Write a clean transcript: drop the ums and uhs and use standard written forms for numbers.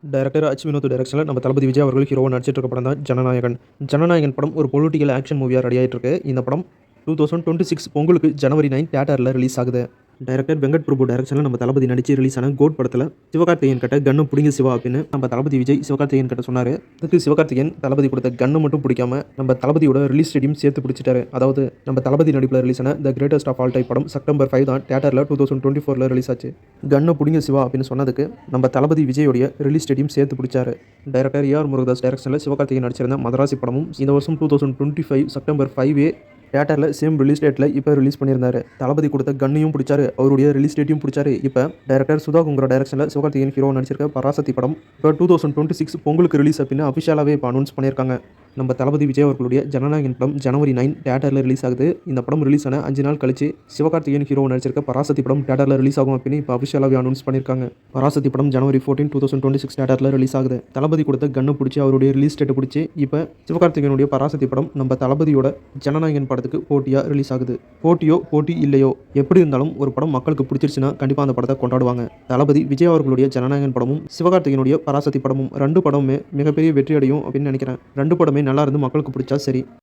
Director அச் வினோத் டைரக்ஷனில் நம்ம தளபதி விஜய் அவர்கள் ஹீரோவாக நடிச்சிட்டு இருக்க படம் தான் ஜனநாயகன். ஜனநாயகன் படம் ஒரு பொலிட்டிக்கல் ஆக்ஷன் மூவியாக ரெடி ஆகிட்டு இருக்கு. இந்த படம் 2026 பொங்கலுக்கு ஜனவரி 9 தியேட்டரில் ரிலீஸ் ஆகுது. டைரக்டர் வெங்கட் பிரபு டைரக்ஷனில் நம்ம தளபதி நடிச்சு ரிலீஸ் ஆன கோட் படத்தில் சிவகார்த்திகேயன் கிட்ட கன்னு பிடிங்க சிவா அப்படின்னு நம்ம தளபதி விஜய் சிவகார்த்திகேயன் கிட்ட சொன்னார். அதுக்கு சிவகார்த்திகேயன் தளபதி கொடுத்த கன்னு மட்டும் பிடிக்காம நம்ம தளபதியோட ரிலீஸ் டேட்டையும் சேர்த்து பிடிச்சிட்டாரு. அதாவது நம்ம தளபதி நடிப்பில் ரிலீஸ் ஆன the greatest of all time படம் செப்டம்பர் 5 தான் தியேட்டரில் 2024 ரிலீஸ் ஆச்சு. கன்னு பிடிங்க சிவா அப்படின்னு சொன்னதுக்கு நம்ம தளபதி விஜயோடைய ரிலீஸ் டேட்டையும் சேர்த்து பிடிச்சாரு. டைரக்டர் ஏஆர் முருகதாஸ் டைரக்ஷனில் சிவகார்த்திகேயன் நடிச்சிருந்த மதராசி படமும் இந்த வருஷம் 2025 செப்டம்பர் 5 தியேட்டரில் சேம் ரிலீஸ் டேட்டில் இப்போ ரிலீஸ் பண்ணியிருந்தாரு. தளபதி கொடுத்த கன்னையும் பிடிச்சாரு, அவருடைய ரிலீஸ் டேட்டையும் பிடிச்சாரு. இப்போ டைரக்டர் சுதா குங்குரா டைரக்ஷனில் சிவகார்த்திகேயன் ஹீரோ நடிச்சிருக்க பராசக்தி படம் இப்போ 2026 பொங்கலுக்கு ரிலீஸ் அப்படின்னு அஃபிஷியலாகவே இப்போ அனௌன்ஸ் பண்ணியிருக்காங்க. நம்ம தளபதி விஜய் அவர்களுடைய ஜனநாயகன் படம் ஜனவரி 9 தியேட்டரில் ரிலீஸ் ஆகுது. இந்த படம் ரிலீஸ் ஆன 5 நாள் கழிச்சு சிவகார்த்திகேயன் ஹீரோ நடிச்சிருக்க பராசக்தி படம் தியேட்டரில் ரிலீஸ் ஆகும் அப்படின்னு இப்போ அஃபிஷியலாகவே அனௌன்ஸ் பண்ணியிருக்காங்க. பராசக்தி படம் ஜனவரி 14, 2026 தியேட்டரில் ரிலீஸ் ஆகுது. தளபதி கொடுத்த கன்னு பிடிச்சி அவருடைய ரிலீஸ் டேட்டை பிடிச்சி இப்போ சிவகார்த்திகேயனுடைய பராசக்தி படம் நம்ம தளபதியோட ஜனநாயகன் படத்துக்கு போட்டியாக ரிலீஸ் ஆகுது. போட்டி இல்லையோ எப்படி இருந்தாலும் ஒரு படம் மக்களுக்கு பிடிச்சிருச்சுன்னா கண்டிப்பாக அந்த படத்தை கொண்டாடுவாங்க. தளபதி விஜய் அவர்களுடைய ஜனநாயகன் படமும் சிவகார்த்திகேயனுடைய பராசக்தி படமும் 2 படமுமே மிகப்பெரிய வெற்றி அடையும் அப்படின்னு நினைக்கிறேன். 2 படமே நல்லா இருந்து மக்களுக்கு பிடிச்சா சரி.